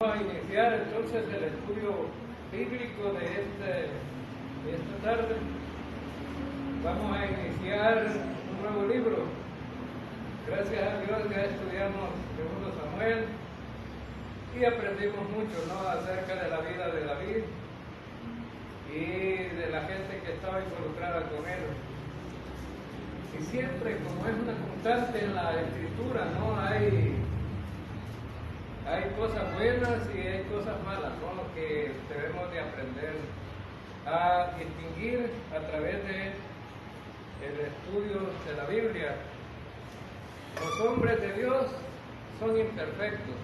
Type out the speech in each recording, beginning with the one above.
Vamos a iniciar entonces el estudio bíblico de esta tarde. Vamos a iniciar un nuevo libro. Gracias a Dios ya estudiamos segundo Samuel y aprendimos mucho, ¿no?, acerca de la vida de David y de la gente que estaba involucrada con él. Y siempre, como es una constante en la escritura, ¿no?, hay cosas buenas y hay cosas malas, ¿no?, que debemos de aprender a distinguir a través de el estudio de la Biblia. Los hombres de Dios son imperfectos,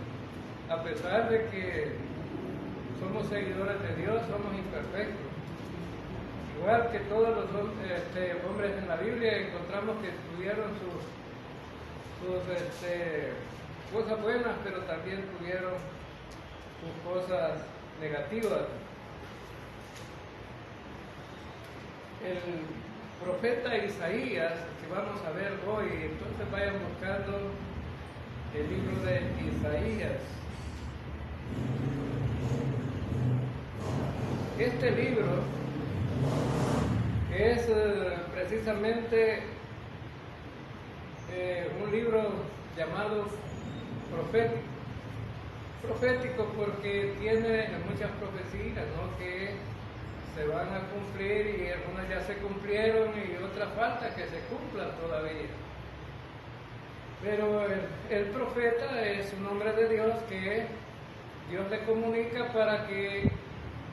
a pesar de que somos seguidores de Dios, somos imperfectos. Igual que todos los hombres en la Biblia encontramos que tuvieron sus cosas buenas, pero también tuvieron sus cosas negativas. El profeta Isaías, que vamos a ver hoy, entonces vayan buscando el libro de Isaías. Este libro es precisamente un libro llamado profético porque tiene muchas profecías, ¿no?, que se van a cumplir, y algunas ya se cumplieron y otras falta que se cumplan todavía. Pero el profeta es un hombre de Dios que Dios le comunica para que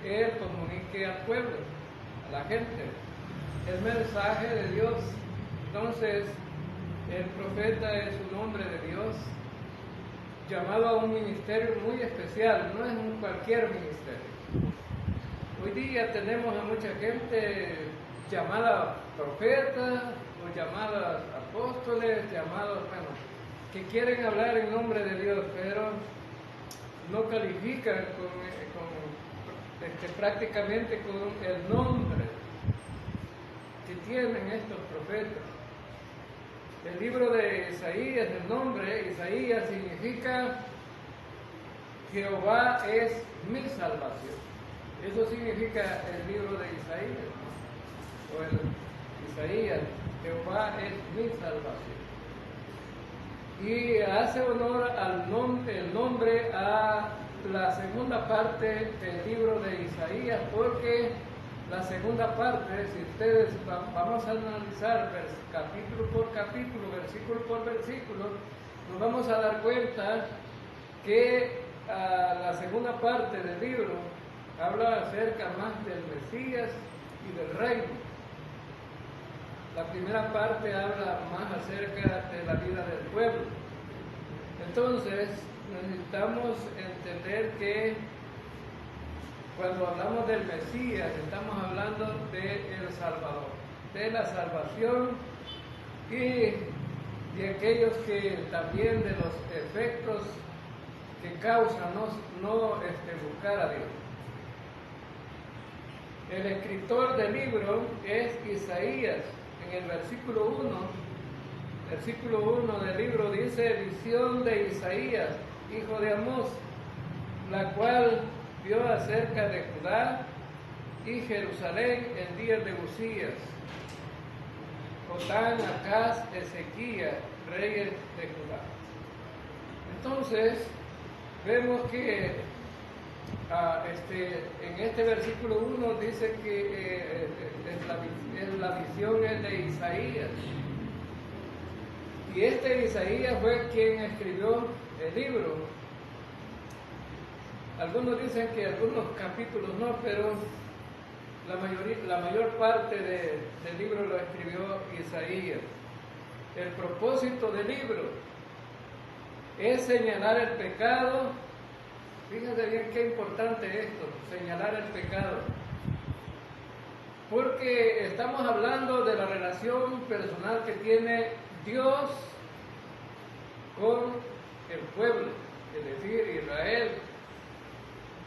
él comunique al pueblo, a la gente, el mensaje de Dios. Entonces, el profeta es un hombre de Dios llamado a un ministerio muy especial, no es un cualquier ministerio. Hoy día tenemos a mucha gente llamada profeta o llamadas apóstoles, que quieren hablar en nombre de Dios, pero no califican prácticamente con el nombre que tienen estos profetas. El libro de Isaías, el nombre Isaías significa Jehová es mi salvación. Eso significa el libro de Isaías, ¿no?, o el Isaías, Jehová es mi salvación. Y hace honor el nombre a la segunda parte del libro de Isaías, porque la segunda parte, si ustedes vamos a analizar capítulo por capítulo, versículo por versículo, nos vamos a dar cuenta que la segunda parte del libro habla acerca más del Mesías y del reino. La primera parte habla más acerca de la vida del pueblo. Entonces, necesitamos entender que cuando hablamos del Mesías, estamos hablando del Salvador, de la salvación y de aquellos que también de los efectos que causan no buscar a Dios. El escritor del libro es Isaías. En el versículo 1 del libro dice: visión de Isaías, hijo de Amós, la cual vio acerca de Judá y Jerusalén en días de Uzías, Jotán, Acaz, Ezequías, reyes de Judá. Entonces, vemos que en este versículo 1 dice que la visión es de Isaías. Y Isaías fue quien escribió el libro. Algunos dicen que algunos capítulos no, pero la mayor parte del libro lo escribió Isaías. El propósito del libro es señalar el pecado. Fíjense bien qué importante es esto, señalar el pecado. Porque estamos hablando de la relación personal que tiene Dios con el pueblo, es decir, Israel.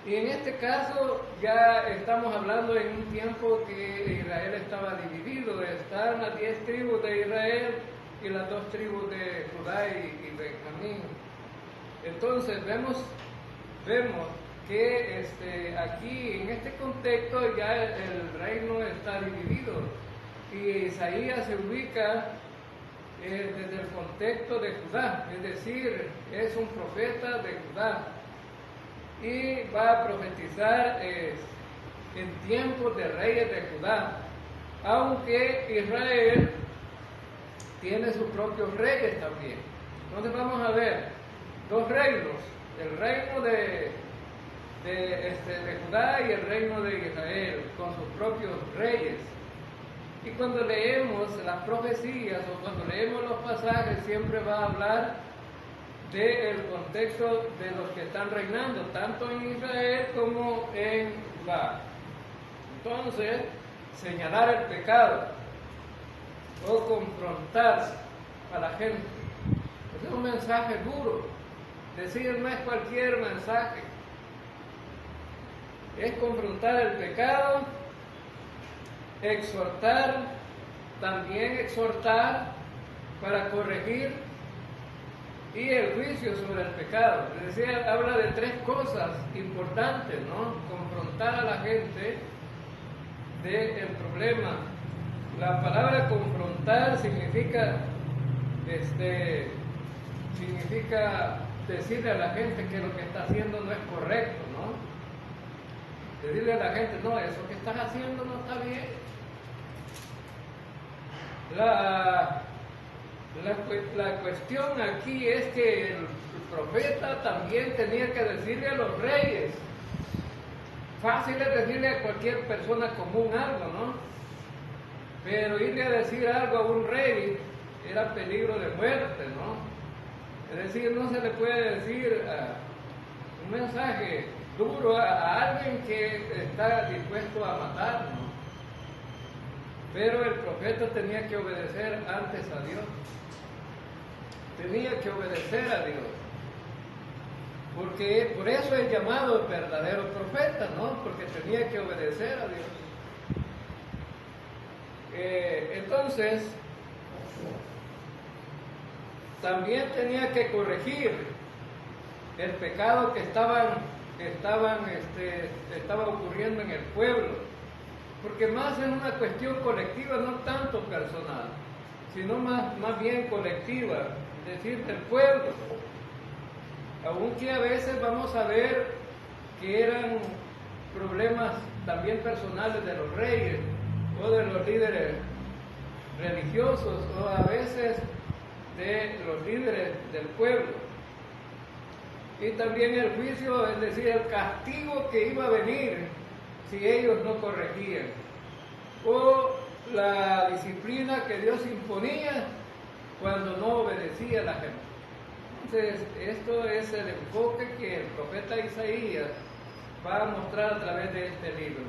Y en este caso ya estamos hablando en un tiempo que Israel estaba dividido. Están las 10 tribus de Israel y las 2 tribus de Judá y Benjamín. Entonces vemos vemos que aquí en este contexto ya el reino está dividido y Isaías se ubica desde el contexto de Judá, es decir, es un profeta de Judá y va a profetizar en tiempos de reyes de Judá, aunque Israel tiene sus propios reyes también. Entonces vamos a ver dos reinos, el reino de Judá y el reino de Israel, con sus propios reyes. Y cuando leemos las profecías o cuando leemos los pasajes, siempre va a hablar del contexto de los que están reinando, tanto en Israel como en Judá. Entonces, señalar el pecado o confrontar a la gente. Es un mensaje duro. Decir no es cualquier mensaje. Es confrontar el pecado, exhortar, también exhortar para corregir y el juicio sobre el pecado. Es decir, habla de tres cosas importantes, ¿no? Confrontar a la gente del problema. La palabra confrontar significa decirle a la gente que lo que está haciendo no es correcto, ¿no? Decirle a la gente, no, eso que estás haciendo no está bien. La cuestión aquí es que el profeta también tenía que decirle a los reyes. Fácil es decirle a cualquier persona común algo, ¿no? Pero irle a decir algo a un rey era peligro de muerte, ¿no? Es decir, no se le puede decir un mensaje duro a alguien que está dispuesto a matar, ¿no? Pero el profeta tenía que obedecer antes a Dios. Tenía que obedecer a Dios. Porque por eso es llamado verdadero profeta, ¿no? Porque tenía que obedecer a Dios. Entonces, también tenía que corregir el pecado que estaba ocurriendo en el pueblo, porque más es una cuestión colectiva, no tanto personal, sino más bien colectiva, es decir, del pueblo. Aunque a veces vamos a ver que eran problemas también personales de los reyes o de los líderes religiosos o a veces de los líderes del pueblo. Y también el juicio, es decir, el castigo que iba a venir si ellos no corregían, o la disciplina que Dios imponía cuando no obedecía a la gente. Entonces, esto es el enfoque que el profeta Isaías va a mostrar a través de este libro.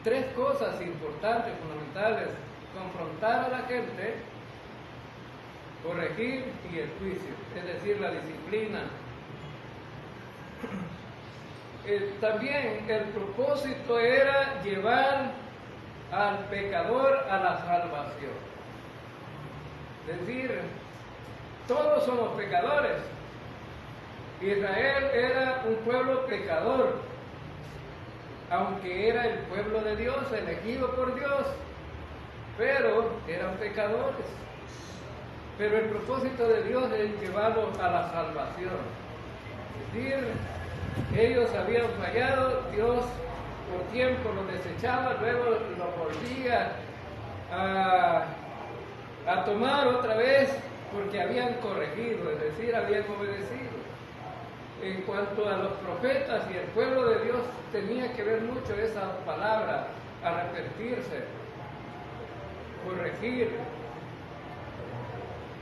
Tres cosas importantes, fundamentales: confrontar a la gente, corregir y el juicio, es decir, la disciplina. También el propósito era llevar al pecador a la salvación. Es decir, todos somos pecadores. Israel era un pueblo pecador, aunque era el pueblo de Dios, elegido por Dios, pero eran pecadores. Pero el propósito de Dios es llevarlos a la salvación. Es decir, ellos habían fallado, Dios por tiempo los desechaba, luego los volvía a tomar otra vez porque habían corregido, es decir, habían obedecido. En cuanto a los profetas y el pueblo de Dios, tenía que ver mucho esa palabra, arrepentirse, corregir.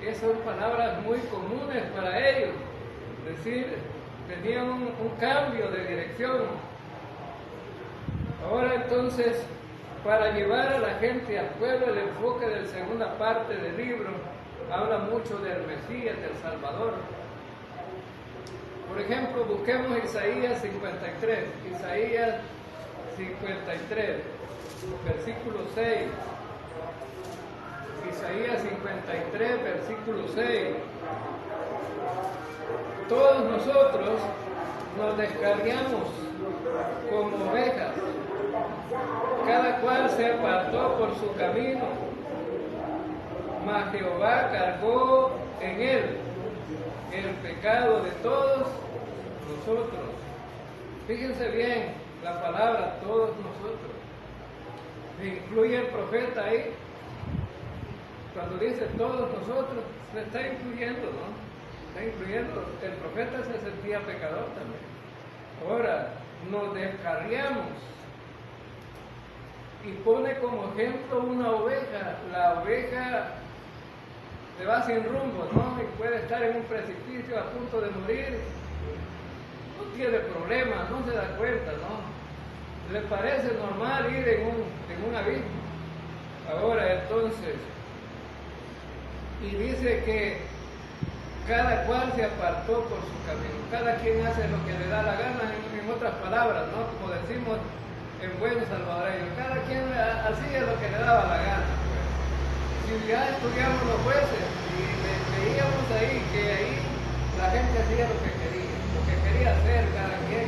Esas son palabras muy comunes para ellos, es decir, tenían un cambio de dirección. Ahora entonces, para llevar a la gente, al pueblo, el enfoque de la segunda parte del libro habla mucho del Mesías, del Salvador. Por ejemplo, busquemos Isaías 53, Isaías 53, versículo 6. Isaías 53, versículo 6. Todos nosotros nos descarriamos como ovejas, cada cual se apartó por su camino, mas Jehová cargó en él el pecado de todos nosotros. Fíjense bien la palabra todos nosotros. Incluye el profeta ahí. Cuando dice todos nosotros, se está incluyendo, ¿no? Está incluyendo. El profeta se sentía pecador también. Ahora, nos descarriamos y pone como ejemplo una oveja. La oveja se va sin rumbo, ¿no? Y puede estar en un precipicio a punto de morir. No tiene problema, no se da cuenta, ¿no? Le parece normal ir en un abismo. Ahora, entonces, y dice que cada cual se apartó por su camino, cada quien hace lo que le da la gana, en otras palabras, ¿no? Como decimos en buen salvadoreño, cada quien hacía lo que le daba la gana. Pues. Si ya estudiamos los jueces y veíamos ahí que ahí la gente hacía lo que quería hacer cada quien.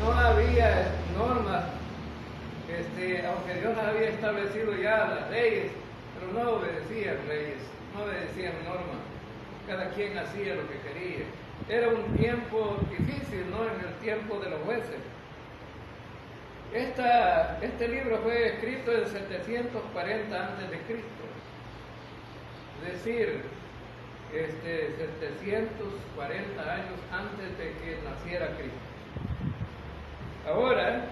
No había normas, aunque Dios había establecido ya las leyes, pero no obedecían leyes, no obedecían normas. Cada quien hacía lo que quería. Era un tiempo difícil, ¿no? En el tiempo de los jueces. Este libro fue escrito en 740 a.C. Es decir, 740 años antes de que naciera Cristo. Ahora,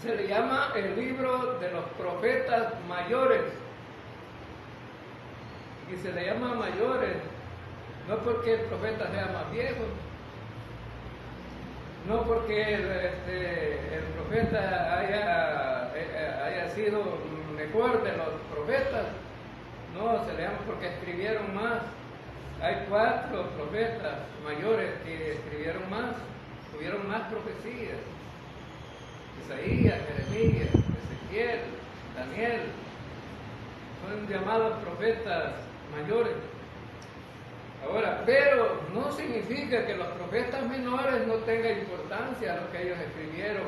se le llama el libro de los profetas mayores. Y se le llama mayores, no porque el profeta sea más viejo, no porque el profeta haya sido mejor de los profetas, no, se le llama porque escribieron más. Hay 4 profetas mayores que escribieron más, tuvieron más profecías. Isaías, Jeremías, Ezequiel, Daniel, son llamados profetas mayores. Ahora, pero no significa que los profetas menores no tengan importancia a lo que ellos escribieron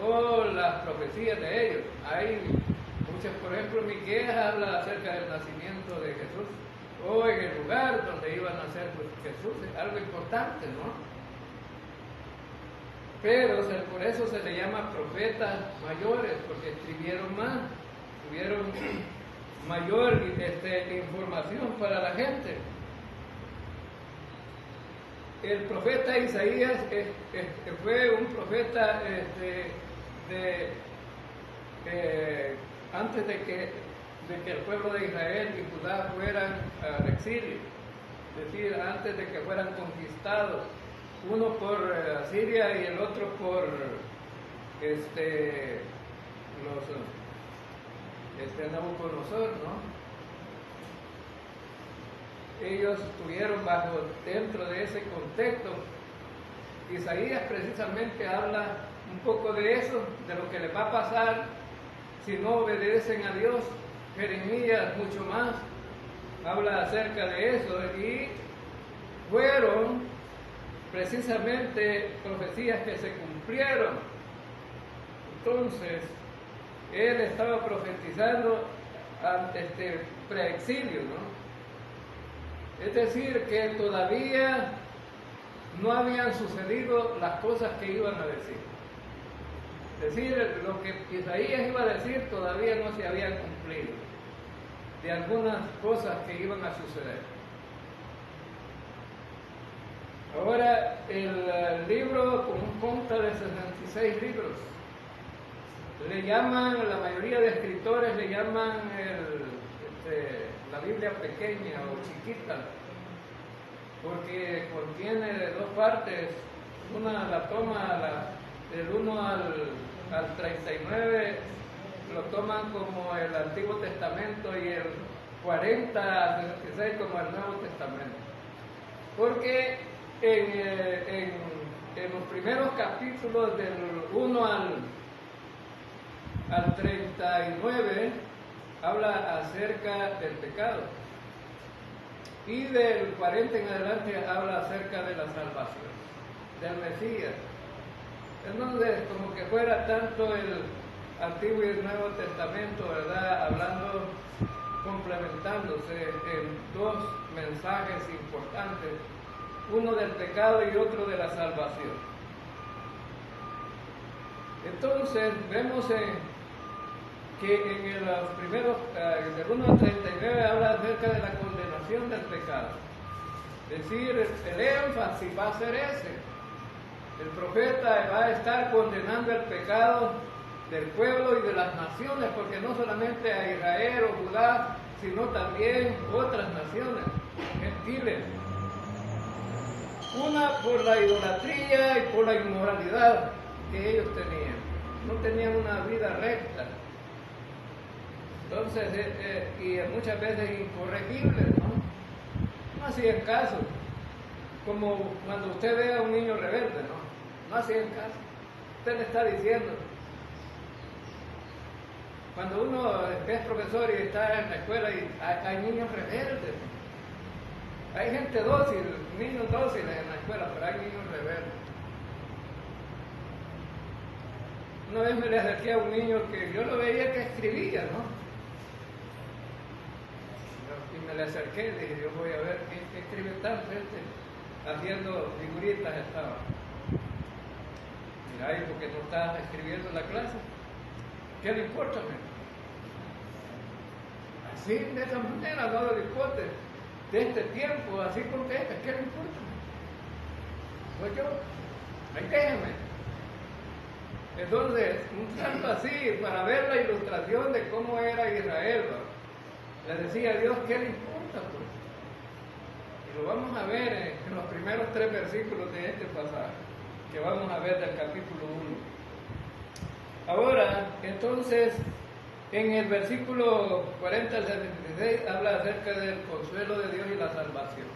o las profecías de ellos. Hay muchas, por ejemplo, Miqueas habla acerca del nacimiento de Jesús, o en el lugar donde iba a nacer Jesús, es algo importante, ¿no? Pero por eso se le llama profetas mayores, porque escribieron más, tuvieron mayor información para la gente. El profeta Isaías fue un profeta antes de que el pueblo de Israel y Judá fueran al exilio, es decir, antes de que fueran conquistados, uno por Asiria y el otro por Nabucodonosor, ¿no? Ellos estuvieron dentro de ese contexto. Isaías precisamente habla un poco de eso, de lo que les va a pasar si no obedecen a Dios. Jeremías mucho más habla acerca de eso, y fueron precisamente profecías que se cumplieron. Entonces, él estaba profetizando ante este preexilio, ¿no? Es decir, que todavía no habían sucedido las cosas que iban a decir. Es decir, lo que Isaías iba a decir todavía no se habían cumplido, de algunas cosas que iban a suceder. Ahora, el libro consta de 66 libros. Le llaman, la mayoría de escritores le llaman la Biblia pequeña o chiquita, porque contiene 2 partes. Una la toma del 1 al 39, lo toman como el Antiguo Testamento, y el 40 al 66 como el Nuevo Testamento. Porque en los primeros capítulos del 1 al 39 habla acerca del pecado, y del 40 en adelante habla acerca de la salvación. del Mesías. Entonces, como que fuera tanto el Antiguo y el Nuevo Testamento, ¿verdad? Hablando, complementándose en dos mensajes importantes, uno del pecado y otro de la salvación. Entonces, vemos que en los primeros, del 1 al 39, habla acerca de la condenación del pecado. Es decir, el énfasis va a ser ese. El profeta va a estar condenando el pecado del pueblo y de las naciones, porque no solamente a Israel o Judá, sino también otras naciones gentiles. Una por la idolatría y por la inmoralidad que ellos tenían. No tenían una vida recta. Entonces, y muchas veces incorregibles, ¿no? No hacían caso. Como cuando usted ve a un niño rebelde, ¿no? No hacían caso. Usted le está diciendo. Cuando uno es profesor y está en la escuela y hay niños rebeldes. Hay gente dócil, niños dóciles en la escuela, pero hay niños rebeldes. Una vez me le acerqué a un niño que yo lo veía que escribía, ¿no? Y me le acerqué y dije, yo voy a ver qué escribe tanto haciendo figuritas estaba. Mira, ¿y por qué no estás escribiendo la clase? ¿Qué le importa? Así, de esa manera, no le importa. De este tiempo, así contesta, ¿qué le importa? Pues yo, ahí déjeme. Entonces, un tanto así, para ver la ilustración de cómo era Israel, ¿no? Le decía a Dios, ¿qué le importa? Pues? Y lo vamos a ver en los primeros 3 versículos de este pasaje, que vamos a ver del capítulo 1. Ahora, entonces, en el versículo 40 al 76 habla acerca del consuelo de Dios y la salvación.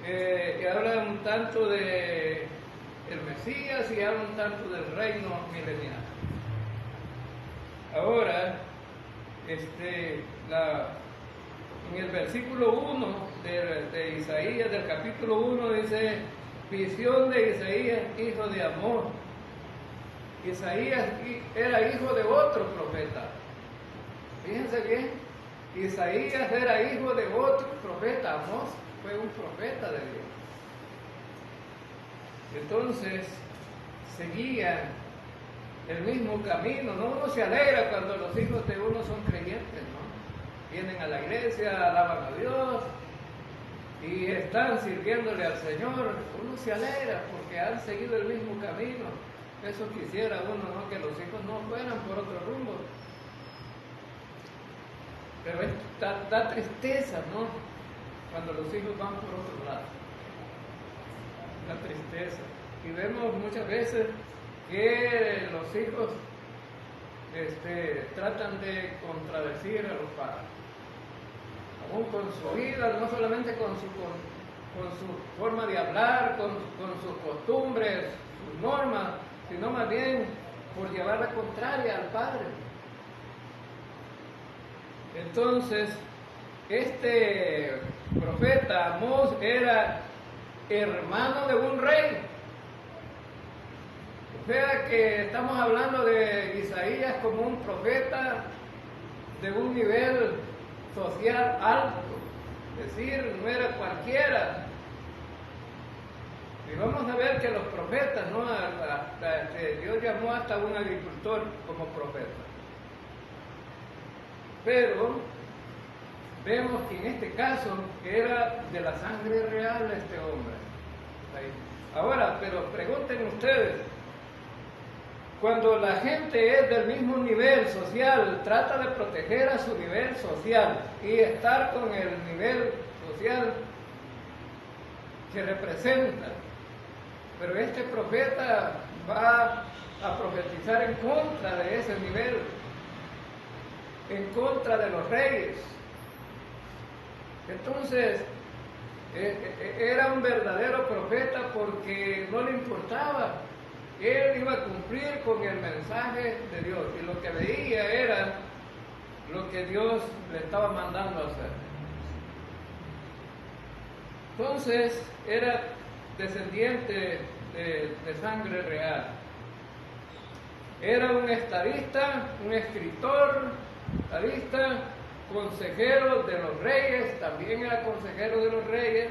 Y habla un tanto de el Mesías y habla un tanto del reino milenial. Ahora, en el versículo 1 de Isaías, del capítulo 1, dice, visión de Isaías, hijo de Amós. Isaías era hijo de otro profeta. Fíjense bien, Isaías era hijo de otro profeta. Amós fue un profeta de Dios. Entonces, seguían el mismo camino, ¿no? Uno se alegra cuando los hijos de uno son creyentes, ¿no? Vienen a la iglesia, alaban a Dios y están sirviéndole al Señor. Uno se alegra porque han seguido el mismo camino. Eso quisiera uno, ¿no? Que los hijos no fueran por otro rumbo. Pero da tristeza, ¿no? Cuando los hijos van por otro lado. Da tristeza. Y vemos muchas veces que los hijos tratan de contradecir a los padres. Aún con su vida, no solamente con su forma de hablar, con sus costumbres, sus normas, sino más bien por llevar la contraria al Padre. Entonces, este profeta Amós era hermano de un rey. O sea que estamos hablando de Isaías como un profeta de un nivel social alto, es decir, no era cualquiera. Y vamos a ver que los profetas, ¿no? Dios llamó hasta un agricultor como profeta. Pero vemos que en este caso era de la sangre real este hombre. Ahora, pero pregunten ustedes, cuando la gente es del mismo nivel social, trata de proteger a su nivel social y estar con el nivel social que representa. Pero este profeta va a profetizar en contra de ese nivel, en contra de los reyes. Entonces, era un verdadero profeta porque no le importaba. Él iba a cumplir con el mensaje de Dios y lo que veía era lo que Dios le estaba mandando a hacer. Entonces, era descendiente de sangre real. Era un estadista, un escritor, estadista, consejero de los reyes, también era consejero de los reyes,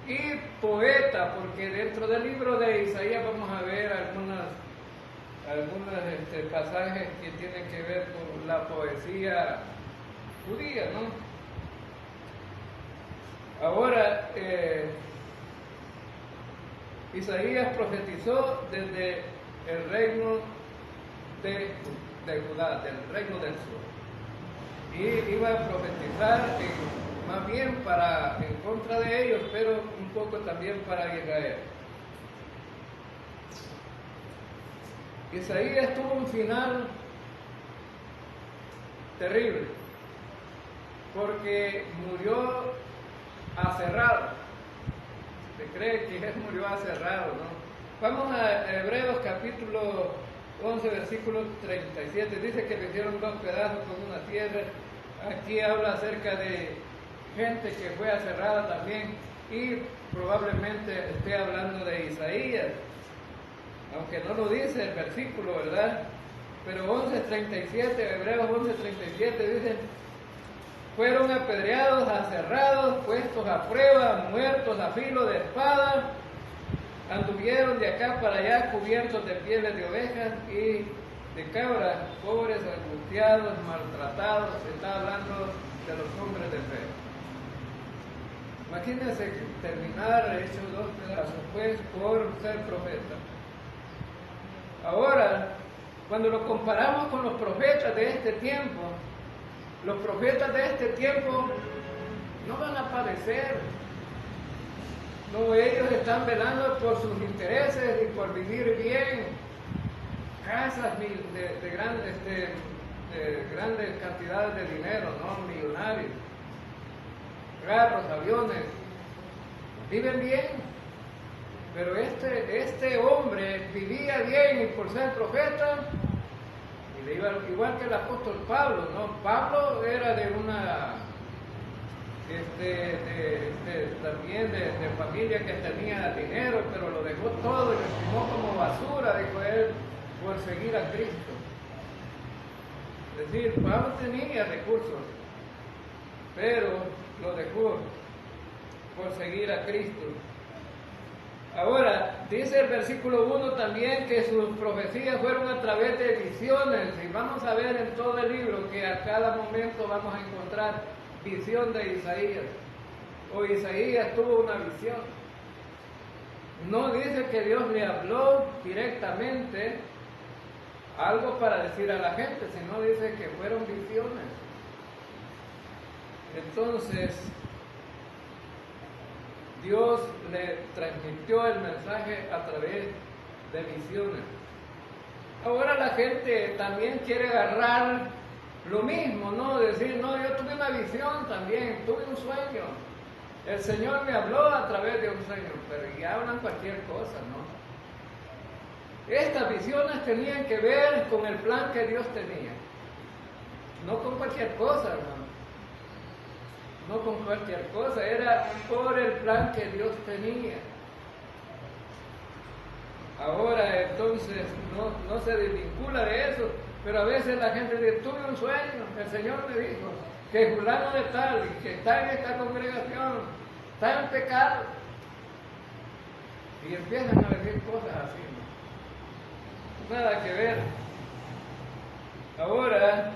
y poeta, porque dentro del libro de Isaías vamos a ver algunos pasajes que tienen que ver con la poesía judía, ¿no? Ahora, Isaías profetizó desde el reino de Judá, del reino del sur, y iba a profetizar más bien en contra de ellos, pero un poco también para Israel. Isaías tuvo un final terrible, porque murió aserrado. Se cree que él murió aserrado, ¿no? Vamos a Hebreos capítulo 11, versículo 37. Dice que le hicieron dos pedazos con una tierra. Aquí habla acerca de gente que fue aserrada también, y probablemente esté hablando de Isaías, aunque no lo dice el versículo, ¿verdad? Pero 11:37, Hebreos 11:37 dice: fueron apedreados, aserrados, puestos a prueba, muertos a filo de espada, anduvieron de acá para allá cubiertos de pieles de ovejas y de cabras, pobres, angustiados, maltratados. Se está hablando de los hombres de fe. Imagínense terminar hechos dos pedazos, pues, por ser profeta. Ahora, cuando lo comparamos con los profetas de este tiempo, los profetas de este tiempo no van a padecer. No, ellos están velando por sus intereses y por vivir bien. Casas de grandes cantidades de dinero, ¿no? Millonarios. Carros, aviones. Viven bien. Pero este hombre vivía bien, y por ser profeta, y le iba igual que el apóstol Pablo, ¿no? Pablo era de una también de familia que tenía dinero, pero lo dejó todo y lo estimó como basura, dijo él, por seguir a Cristo. Es decir, Pablo tenía recursos, pero lo dejó por seguir a Cristo. Ahora, dice el versículo 1 también que sus profecías fueron a través de visiones, y vamos a ver en todo el libro que a cada momento vamos a encontrar visión de Isaías, o Isaías tuvo una visión. No dice que Dios le habló directamente algo para decir a la gente, sino dice que fueron visiones. Entonces, Dios le transmitió el mensaje a través de visiones. Ahora la gente también quiere agarrar lo mismo, ¿no? Decir, no, yo tuve una visión también, tuve un sueño. El Señor me habló a través de un sueño, pero ya hablan cualquier cosa, ¿no? Estas visiones tenían que ver con el plan que Dios tenía, no con cualquier cosa, hermano. No con cualquier cosa, era por el plan que Dios tenía. Ahora entonces no se desvincula de eso, pero a veces la gente dice, tuve un sueño, el Señor me dijo que fulano de tal, que está en esta congregación, está en pecado. Y empiezan a decir cosas así, ¿no? Nada que ver. Ahora,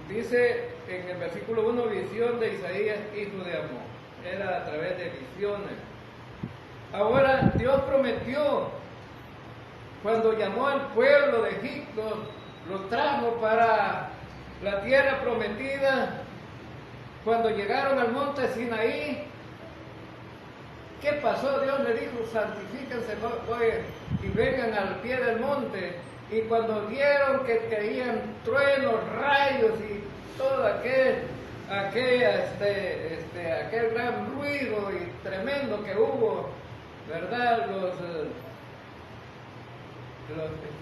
dice en el versículo 1, visión de Isaías, hijo de Amós. Era a través de visiones. Ahora, Dios prometió, cuando llamó al pueblo de Egipto, los trajo para la tierra prometida. Cuando llegaron al monte Sinaí, ¿qué pasó? Dios le dijo, santifíquense y vengan al pie del monte. Y cuando vieron que caían truenos, rayos y todo aquel gran ruido y tremendo que hubo, ¿verdad?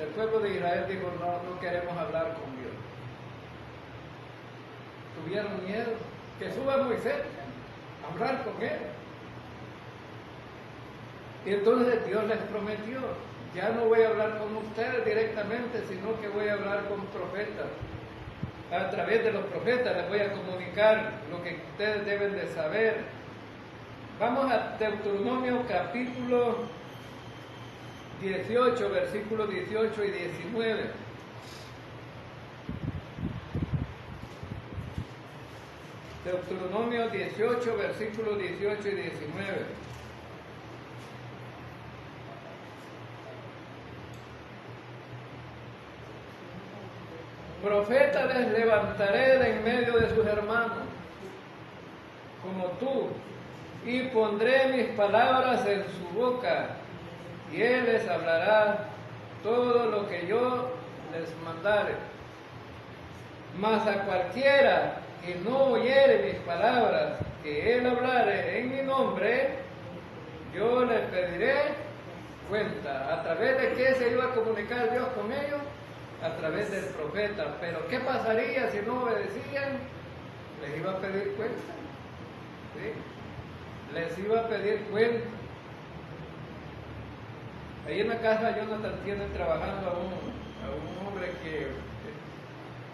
El pueblo de Israel dijo, no queremos hablar con Dios. Tuvieron miedo, que suba Moisés a hablar con él. Y entonces Dios les prometió, ya no voy a hablar con ustedes directamente, sino que voy a hablar con profetas. A través de los profetas les voy a comunicar lo que ustedes deben de saber. Vamos a Deuteronomio capítulo 18, versículos 18 y 19. Deuteronomio 18, versículos 18 y 19. Profeta les levantaré de en medio de sus hermanos, como tú, y pondré mis palabras en su boca, y él les hablará todo lo que yo les mandare. Mas a cualquiera que no oyere mis palabras, que él hablare en mi nombre, yo les pediré cuenta. ¿A través de qué se iba a comunicar Dios con ellos? A través del profeta. Pero ¿qué pasaría si no obedecían? Les iba a pedir cuenta. ¿Sí? Les iba a pedir cuenta. Ahí en la casa Jonathan tiene trabajando a un hombre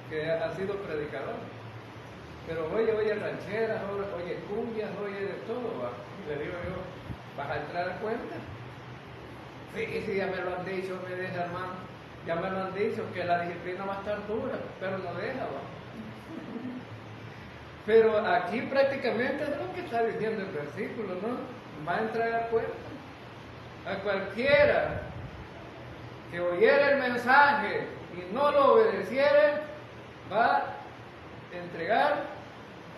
que ha sido predicador. Pero oye rancheras, oye cumbias, oye de todo. ¿Va? Y le digo yo, ¿vas a entrar a cuenta? Sí, ya me lo han dicho, me deja hermano. Ya me lo han dicho, que la disciplina va a estar dura, pero no deja, ¿va? Pero aquí prácticamente es lo que está diciendo el versículo, ¿no? Va a entrar a cuenta. A cualquiera que oyera el mensaje y no lo obedeciere, va a entregar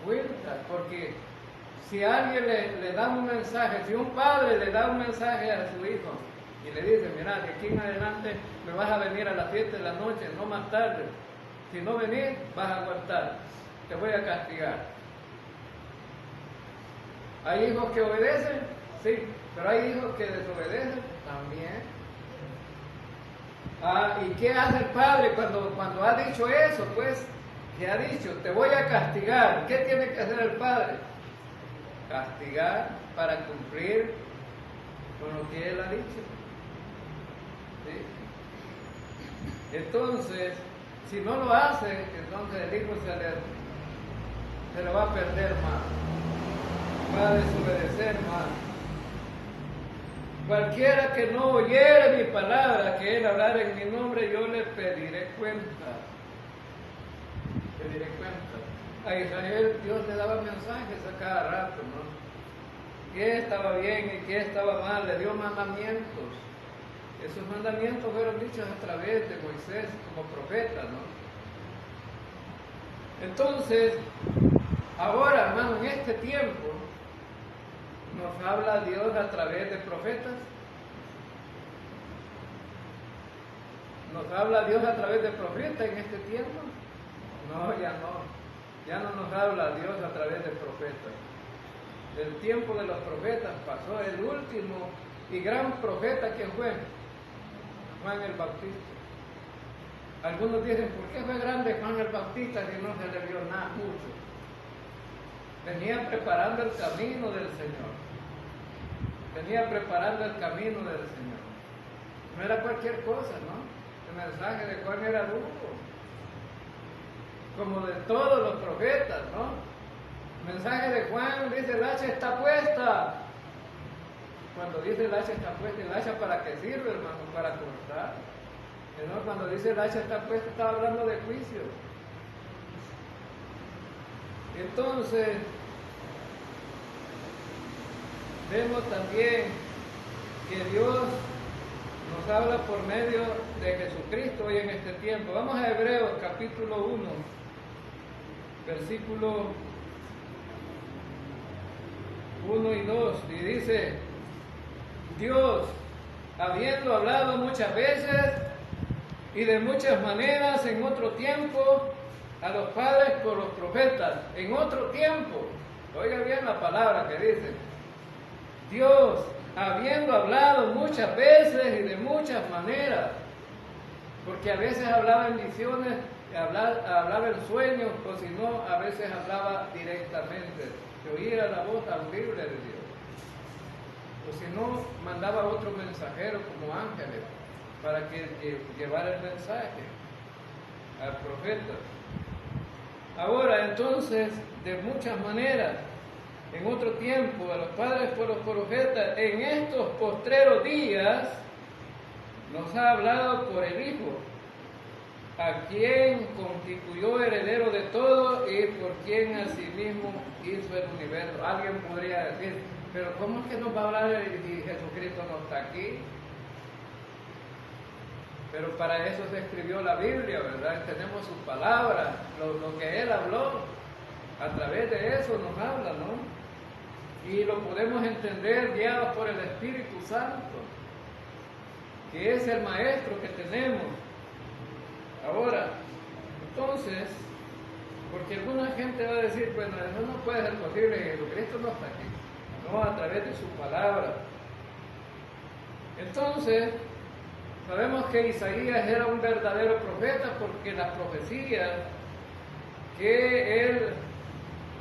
cuenta. Porque si alguien le da un mensaje, si un padre le da un mensaje a su hijo, y le dice, mira, de aquí en adelante me vas a venir a las 7 de la noche, no más tarde. Si no venís, vas a aguantar. Te voy a castigar. ¿Hay hijos que obedecen? Sí. Pero hay hijos que desobedecen también. ¿Y qué hace el padre cuando ha dicho eso? Pues, ¿qué ha dicho? Te voy a castigar. ¿Qué tiene que hacer el padre? Castigar para cumplir con lo que él ha dicho. ¿Sí? Entonces, si no lo hace, entonces el hijo se lo va a perder más, va a desobedecer más. Cualquiera que no oyere mi palabra, que él hablara en mi nombre, yo le pediré cuenta. Pediré cuenta. A Israel Dios le daba mensajes a cada rato, ¿no? ¿Qué estaba bien y qué estaba mal? Le dio mandamientos. Esos mandamientos fueron dichos a través de Moisés como profeta, ¿no? Entonces, ahora, hermano, en este tiempo, ¿nos habla Dios a través de profetas? ¿Nos habla Dios a través de profetas en este tiempo? No, ya no. Ya no nos habla Dios a través de profetas. Del tiempo de los profetas pasó el último y gran profeta que fue Juan el Bautista. Algunos dicen, ¿por qué fue grande Juan el Bautista si no se le vio nada mucho? Venía preparando el camino del Señor. Venía preparando el camino del Señor. No era cualquier cosa, ¿no? El mensaje de Juan era duro. Como de todos los profetas, ¿no? El mensaje de Juan dice, el hacha está puesta. Cuando dice el hacha está puesta, ¿el hacha para qué sirve, hermano? Para cortar. ¿No? Cuando dice el hacha está puesta, estaba hablando de juicio. Entonces, vemos también que Dios nos habla por medio de Jesucristo hoy en este tiempo. Vamos a Hebreos capítulo 1, versículo 1 y 2, y dice, Dios, habiendo hablado muchas veces y de muchas maneras en otro tiempo a los padres por los profetas, en otro tiempo, oiga bien la palabra que dice, Dios, habiendo hablado muchas veces y de muchas maneras, porque a veces hablaba en visiones, hablaba en sueños, o si no, a veces hablaba directamente, que oyera la voz audible de Dios. O si no, mandaba otro mensajero como ángeles para que llevara el mensaje al profeta. Ahora, entonces, de muchas maneras, en otro tiempo, a los padres por los profetas, en estos postreros días, nos ha hablado por el Hijo, a quien constituyó heredero de todo y por quien asimismo hizo el universo. Alguien podría decir, pero ¿cómo es que nos va a hablar y Jesucristo no está aquí? Pero para eso se escribió la Biblia, ¿verdad? Tenemos su palabra, lo que Él habló, a través de eso nos habla, ¿no? Y lo podemos entender guiados por el Espíritu Santo, que es el Maestro que tenemos. Ahora, entonces, porque alguna gente va a decir, bueno, eso no puede ser posible, Jesucristo no está aquí, no, a través de su palabra. Entonces, sabemos que Isaías era un verdadero profeta porque las profecías que él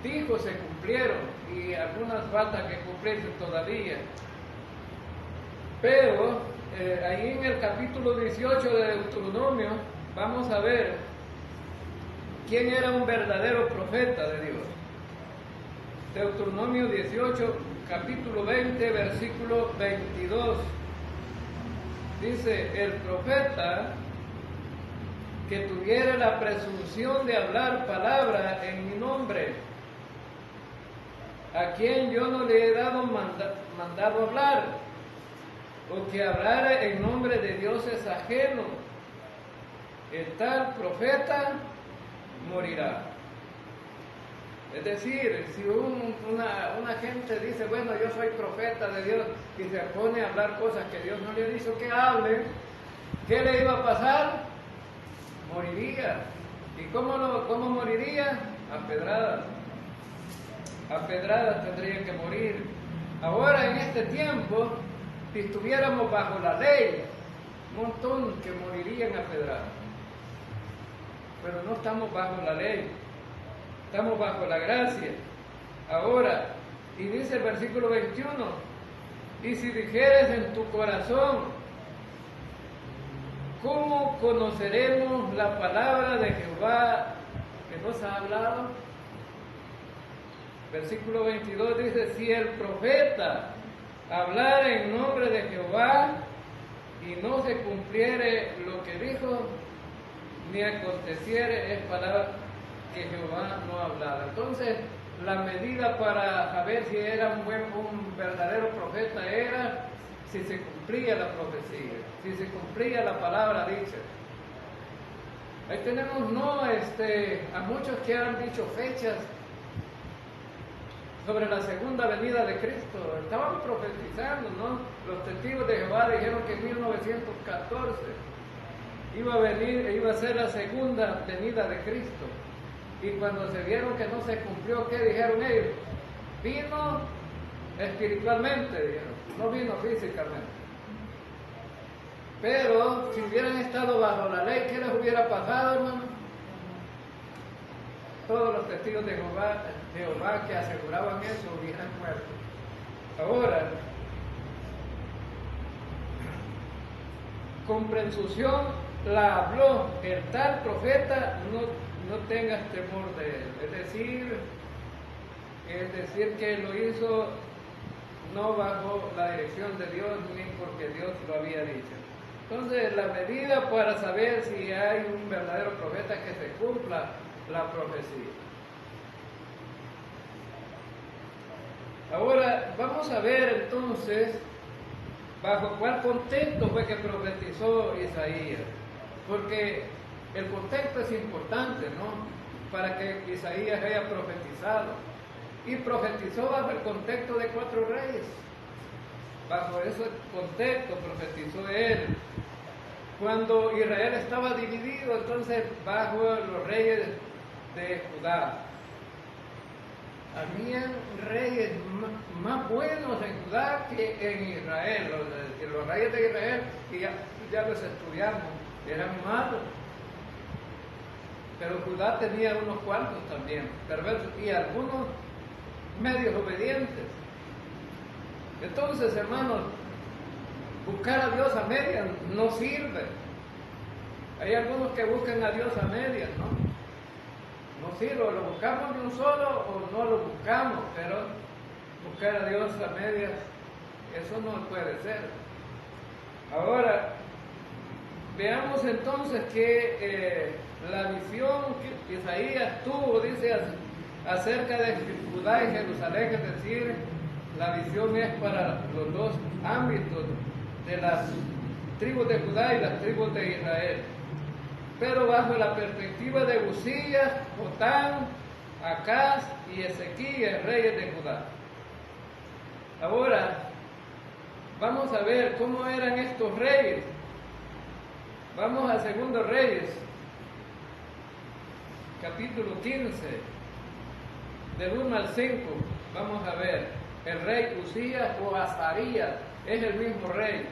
dijo se cumplieron y algunas faltan que cumplirse todavía. Pero ahí en el capítulo 18 de Deuteronomio vamos a ver quién era un verdadero profeta de Dios. Deuteronomio 18, capítulo 20, versículo 22. Dice, el profeta que tuviera la presunción de hablar palabra en mi nombre, a quien yo no le he dado mandado hablar, o que hablara en nombre de dioses ajenos, el tal profeta morirá. Es decir, si una gente dice, bueno, yo soy profeta de Dios, y se pone a hablar cosas que Dios no le ha dicho que hable, ¿qué le iba a pasar? Moriría. ¿Y cómo moriría? A pedradas. A pedradas tendrían que morir. Ahora, en este tiempo, si estuviéramos bajo la ley, un montón que morirían a pedradas. Pero no estamos bajo la ley. Estamos bajo la gracia. Ahora, y dice el versículo 21, y si dijeres en tu corazón, ¿cómo conoceremos la palabra de Jehová que nos ha hablado? Versículo 22 dice, si el profeta hablara en nombre de Jehová y no se cumpliere lo que dijo, ni aconteciere, es palabra que Jehová no ha hablado. Entonces, la medida para saber si era un verdadero profeta era si se cumplía la profecía, si se cumplía la palabra dicha. Ahí tenemos a muchos que han dicho fechas sobre la segunda venida de Cristo. Estaban profetizando, ¿no? Los testigos de Jehová dijeron que en 1914 iba a ser la segunda venida de Cristo. Y cuando se vieron que no se cumplió, ¿qué dijeron ellos? Vino espiritualmente, dijeron, no vino físicamente. Pero si hubieran estado bajo la ley, ¿qué les hubiera pasado, hermano? Todos los testigos de Jehová que aseguraban eso hubieran muerto. Ahora, con presunción la habló el tal profeta, no tengas temor de él. Es decir que lo hizo no bajo la dirección de Dios ni porque Dios lo había dicho. Entonces, la medida para saber si hay un verdadero profeta es que se cumpla la profecía. Ahora, vamos a ver entonces bajo cuál contexto fue que profetizó Isaías. Porque el contexto es importante, ¿no? Para que Isaías haya profetizado. Y profetizó bajo el contexto de 4 reyes. Bajo ese contexto profetizó él. Cuando Israel estaba dividido, entonces bajo los reyes de Judá. Habían reyes más buenos en Judá que en Israel. Los reyes de Israel, y ya los estudiamos, eran malos. Pero Judá tenía unos cuantos también, perversos, y algunos medios obedientes. Entonces, hermanos, buscar a Dios a medias no sirve. Hay algunos que buscan a Dios a medias, ¿no? No sirve, lo buscamos de un solo o no lo buscamos, pero buscar a Dios a medias, eso no puede ser. Ahora, veamos entonces que la visión que Isaías tuvo, dice, acerca de Judá y Jerusalén, es decir, la visión es para los dos ámbitos de las tribus de Judá y las tribus de Israel, pero bajo la perspectiva de Uzías, Jotam, Acaz y Ezequías, reyes de Judá. Ahora, vamos a ver cómo eran estos reyes. Vamos a 2 Reyes, capítulo 15, del 1 al 5. Vamos a ver, el rey Uzías o Azarías, es el mismo rey,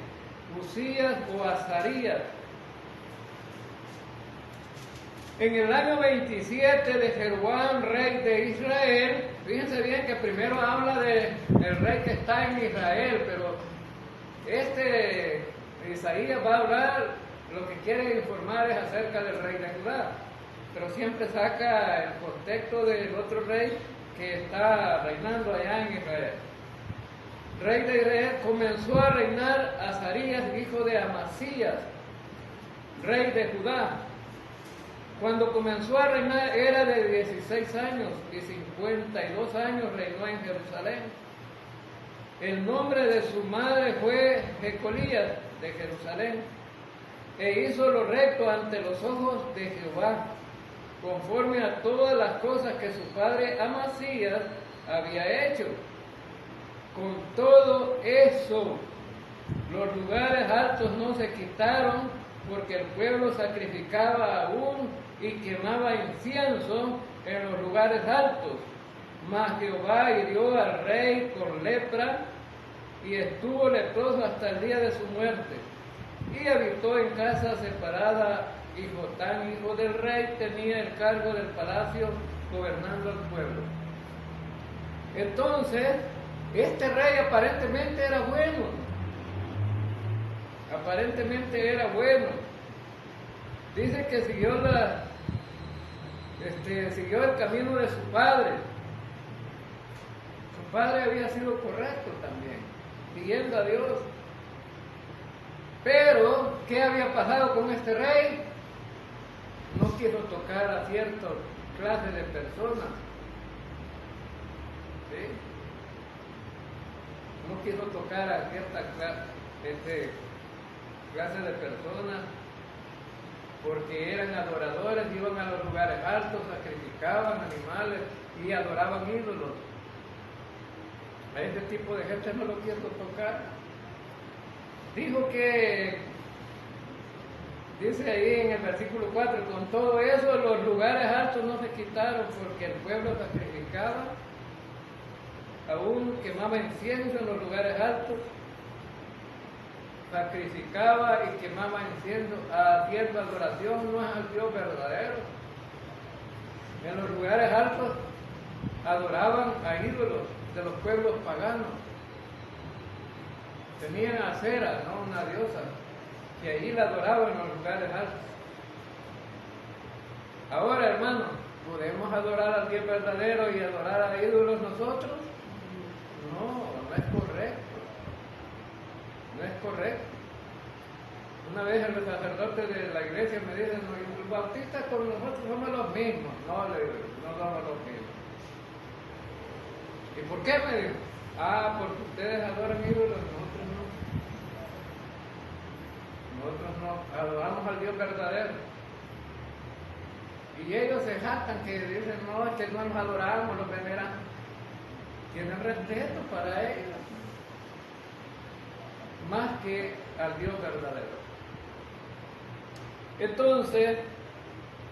Uzías o Azarías. En el año 27 de Jeroboam, rey de Israel, fíjense bien que primero habla del rey que está en Israel, pero Isaías va a hablar, lo que quiere informar es acerca del rey de Judá, pero siempre saca el contexto del otro rey que está reinando allá en Israel. Rey de Israel comenzó a reinar Azarías, hijo de Amasías, rey de Judá. Cuando comenzó a reinar era de 16 años y 52 años reinó en Jerusalén. El nombre de su madre fue Jecolías de Jerusalén, e hizo lo recto ante los ojos de Jehová, conforme a todas las cosas que su padre Amasías había hecho. Con todo eso, los lugares altos no se quitaron, porque el pueblo sacrificaba aún y quemaba incienso en los lugares altos. Mas Jehová hirió al rey con lepra, y estuvo leproso hasta el día de su muerte. Y habitó en casa separada, y Jotam, hijo del rey, tenía el cargo del palacio, gobernando al pueblo. Entonces, este rey aparentemente era bueno. Aparentemente era bueno. Dice que siguió el camino de su padre. Su padre había sido correcto también, siguiendo a Dios. Pero, ¿qué había pasado con este rey? No quiso tocar a cierta clase de personas. ¿Sí? No quiso tocar a cierta clase de personas, porque eran adoradores, iban a los lugares altos, sacrificaban animales y adoraban ídolos. A ese tipo de gente no lo quiso tocar. Dijo que, dice ahí en el versículo 4, con todo eso los lugares altos no se quitaron, porque el pueblo sacrificaba, aún quemaba incienso en los lugares altos, sacrificaba y quemaba incienso, haciendo adoración no es al Dios verdadero. En los lugares altos adoraban a ídolos de los pueblos paganos. Tenían a Acera, ¿no? Una diosa, que allí la adoraban en los lugares altos. Ahora, hermanos, ¿podemos adorar al Dios verdadero y adorar a ídolos nosotros? No es correcto. No es correcto. Una vez el sacerdote de la iglesia me dice, no, los bautistas con nosotros somos los mismos. No, le digo, no somos los mismos. ¿Y por qué? Me dijo. Porque ustedes adoran ídolos, nosotros no. Nosotros no, adoramos al Dios verdadero. Y ellos se jactan que dicen, no, es que no nos adoramos, los veneramos. Tienen respeto para ellos, más que al Dios verdadero. Entonces,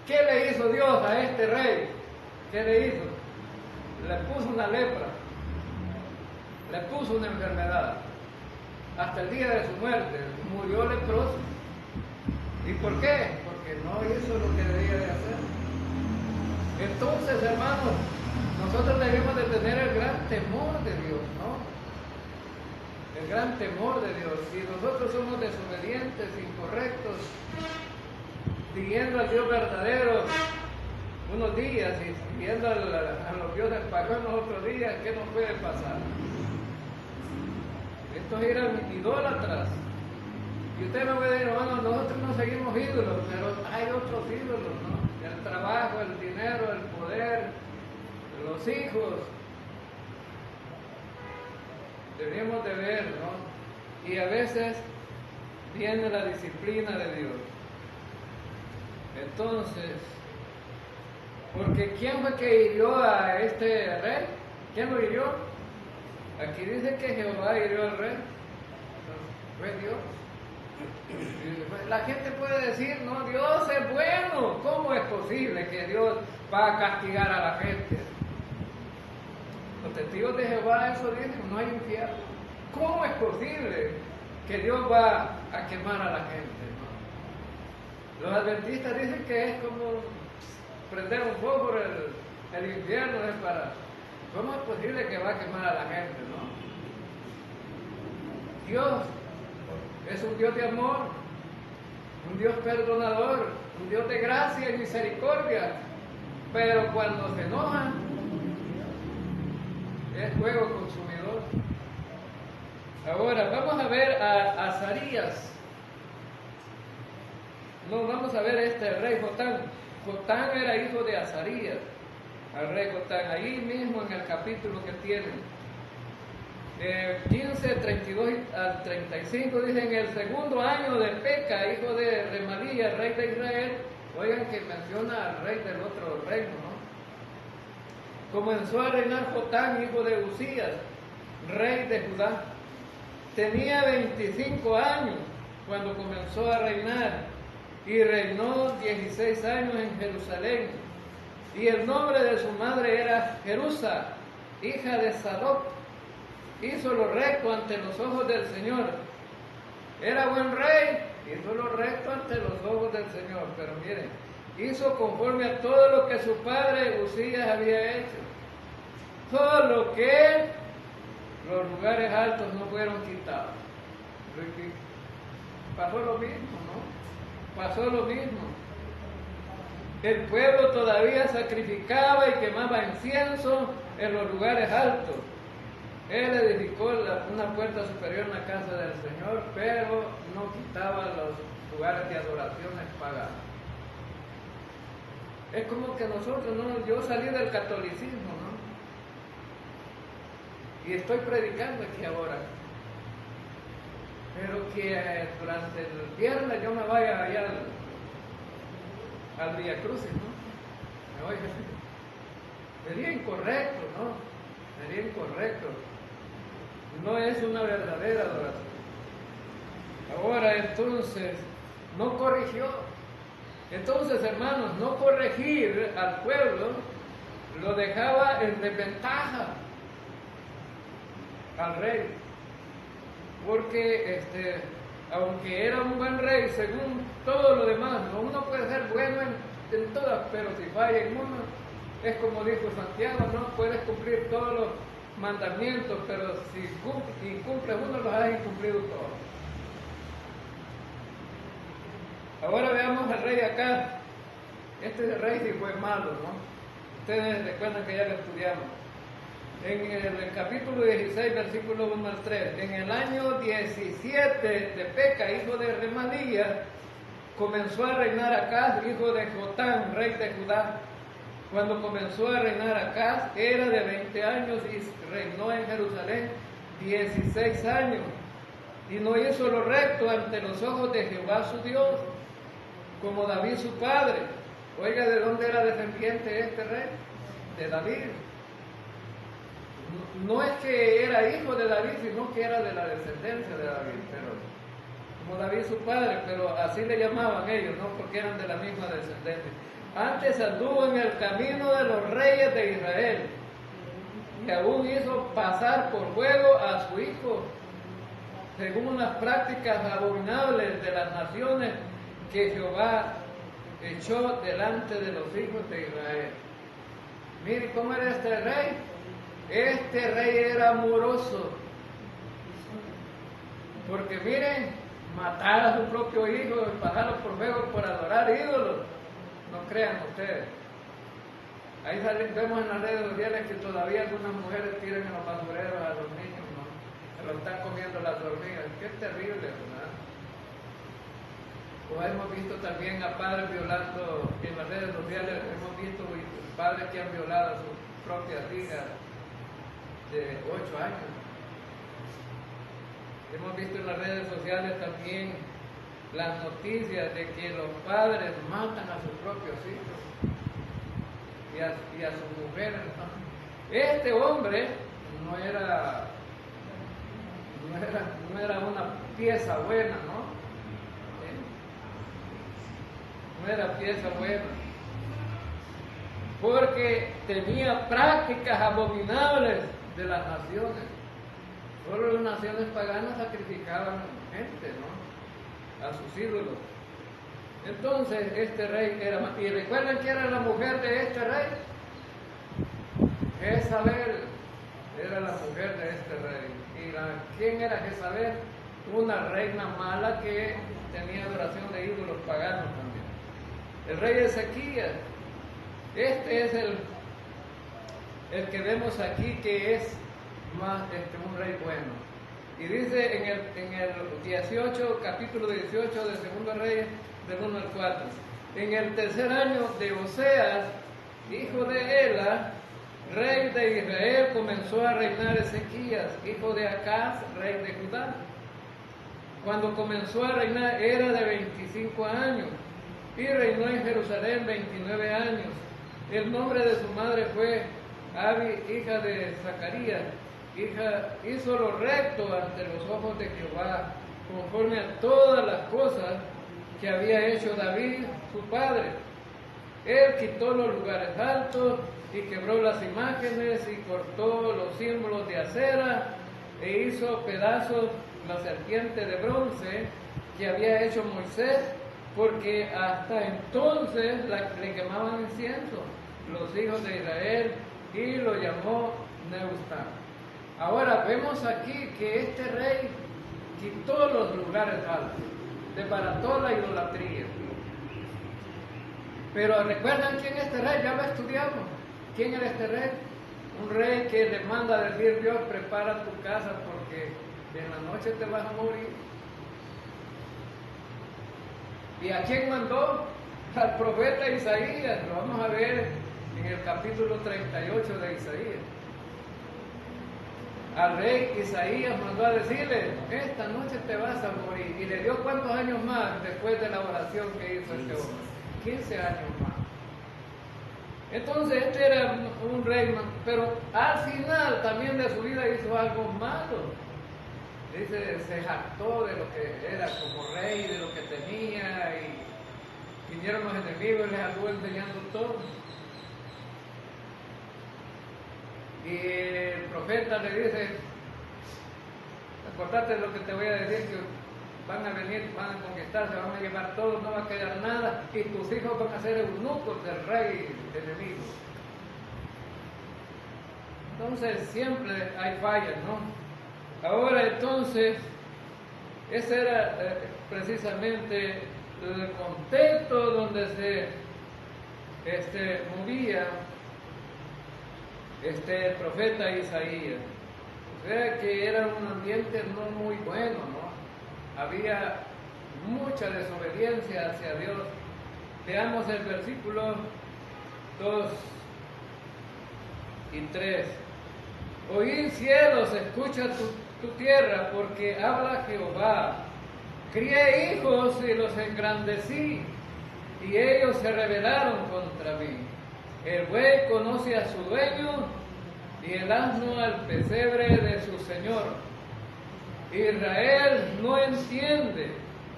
¿qué le hizo Dios a este rey? ¿Qué le hizo? Le puso una lepra, le puso una enfermedad, hasta el día de su muerte, murió leproso. ¿Y por qué? Porque no hizo lo que debía de hacer. Entonces, hermanos, nosotros debemos de tener el gran temor de Dios, ¿no? el gran temor de Dios. Si nosotros somos desobedientes, incorrectos, siguiendo al Dios verdadero unos días y siguiendo a los dioses paganos otros días, ¿qué nos puede pasar? Estos eran idólatras. Y usted me puede decir, bueno, nosotros no seguimos ídolos, pero hay otros ídolos, ¿no? El trabajo, el dinero, el poder, los hijos. Deberíamos de ver, ¿no? Y a veces viene la disciplina de Dios. Entonces, porque ¿quién fue que hirió a este rey? ¿Quién lo hirió? Aquí dice que Jehová hirió al rey. Fue Dios. La gente puede decir, no, Dios es bueno. ¿Cómo es posible que Dios va a castigar a la gente? Los testigos de Jehová eso dicen, no hay infierno. ¿Cómo es posible que Dios va a quemar a la gente? ¿No? Los adventistas dicen que es como prender un fuego por el infierno, es para... ¿Cómo es posible que va a quemar a la gente? ¿No? Dios es un Dios de amor, un Dios perdonador, un Dios de gracia y misericordia, pero cuando se enoja es fuego consumidor. Ahora vamos a ver a Azarías. No, vamos a ver este rey Jotán. Jotán era hijo de Azarías, al rey Jotán, ahí mismo en el capítulo que tienen. 15, 32 al 35 dice, en el segundo año de Peca, hijo de Remalías, rey de Israel. Oigan que menciona al rey del otro reino, ¿no? Comenzó a reinar Jotán, hijo de Uzías, rey de Judá. Tenía 25 años cuando comenzó a reinar y reinó 16 años en Jerusalén. Y el nombre de su madre era Jerusa, hija de Sadoc. Hizo lo recto ante los ojos del Señor. Era buen rey, hizo lo recto ante los ojos del Señor. Pero miren, hizo conforme a todo lo que su padre Uzías había hecho. Solo que los lugares altos no fueron quitados. Pasó lo mismo, ¿no? Pasó lo mismo. El pueblo todavía sacrificaba y quemaba incienso en los lugares altos. Él edificó una puerta superior en la casa del Señor, pero no quitaba los lugares de adoraciones paganas. Es como que nosotros, ¿no? Yo salí del catolicismo, ¿no? Y estoy predicando aquí ahora. Pero que durante el viernes yo me vaya allá al Via Crucis, ¿no? Me voy a... Sería incorrecto, ¿no? Sería incorrecto. No es una verdadera adoración. Ahora entonces, no corrigió. Entonces, hermanos, no corregir al pueblo lo dejaba en desventaja al rey. Porque aunque era un buen rey según todo lo demás, ¿no? Uno puede ser bueno en todas, pero si falla en uno, es como dijo Santiago, no puedes cumplir todos los mandamientos, pero si incumples uno, los has incumplido todos. Ahora veamos al rey acá. Este rey sí fue malo, ¿no? Ustedes recuerdan que ya lo estudiamos. En el capítulo 16, versículo 1 al 3, en el año 17 de Peca, hijo de Remalías, comenzó a reinar Acaz, hijo de Jotán, rey de Judá. Cuando comenzó a reinar Acaz, era de 20 años y reinó en Jerusalén 16 años. Y no hizo lo recto ante los ojos de Jehová su Dios, como David su padre. Oiga, ¿de dónde era descendiente este rey? De David. No es que era hijo de David, sino que era de la descendencia de David, pero como David su padre, pero así le llamaban ellos, no porque eran de la misma descendencia. Antes anduvo en el camino de los reyes de Israel y aún hizo pasar por fuego a su hijo, según las prácticas abominables de las naciones que Jehová echó delante de los hijos de Israel. Mire cómo era este rey. Este rey era amoroso. Porque miren, matar a su propio hijo y pasarlo por fuego por adorar ídolos. No crean ustedes. Ahí vemos en las redes sociales que todavía algunas mujeres tiran en los basureros a los niños, ¿no? Se lo están comiendo las hormigas. Qué terrible, ¿verdad? O hemos visto también a padres violando, en las redes sociales hemos visto padres que han violado a sus propias hijas de 8 años. Hemos visto en las redes sociales también las noticias de que los padres matan a sus propios hijos y a sus mujeres, ¿no? Este hombre no era una pieza buena, ¿no? No era pieza buena, porque tenía prácticas abominables de las naciones. Solo las naciones paganas sacrificaban gente, ¿no? A sus ídolos. Entonces este rey era, y recuerden que era la mujer de este rey, Jezabel era la mujer de este rey. ¿Y quién era Jezabel? Una reina mala que tenía adoración de ídolos paganos también. El rey Ezequías, este es el que vemos aquí que es más un rey bueno. Y dice en el 18, capítulo 18 de Segundo Reyes, del 1 al 4. En el tercer año de Oseas, hijo de Ela, rey de Israel, comenzó a reinar Ezequías, hijo de Acaz, rey de Judá. Cuando comenzó a reinar era de 25 años y reinó en Jerusalén 29 años. El nombre de su madre fue Abi, hija de Zacarías. Hizo lo recto ante los ojos de Jehová, conforme a todas las cosas que había hecho David, su padre. Él quitó los lugares altos y quebró las imágenes y cortó los símbolos de acera e hizo pedazos la serpiente de bronce que había hecho Moisés, porque hasta entonces le quemaban incienso los hijos de Israel, y lo llamó Nehushtan. Ahora vemos aquí que este rey quitó los lugares altos, desbarató la idolatría. Pero recuerdan quién es este rey, ya lo estudiamos. ¿Quién era este rey? Un rey que le manda a decir: Dios, prepara tu casa porque en la noche te vas a morir. ¿Y a quién mandó? Al profeta Isaías. Lo vamos a ver en el capítulo 38 de Isaías. Al rey Isaías mandó a decirle: esta noche te vas a morir. Y le dio ¿cuántos años más después de la oración que hizo este hombre? 15 años más. Entonces este era un rey, pero al final también de su vida hizo algo malo. Dice, se jactó de lo que era como rey, de lo que tenía, y vinieron los enemigos y les anduvo enseñando todo. Y el profeta le dice: acordate de lo que te voy a decir, que van a venir, van a conquistar, se van a llevar todo, no va a quedar nada, y tus hijos van a ser eunucos del rey enemigo. Entonces siempre hay fallas, ¿no? Ahora entonces, ese era precisamente el contexto donde se movía el profeta Isaías. O sea que era un ambiente no muy bueno, ¿no? Había mucha desobediencia hacia Dios. Veamos el versículo 2 y 3. Oíd cielos, escucha tu tierra, porque habla Jehová. Crié hijos y los engrandecí, y ellos se rebelaron contra mí. El buey conoce a su dueño, y el asno al pesebre de su señor. Israel no entiende,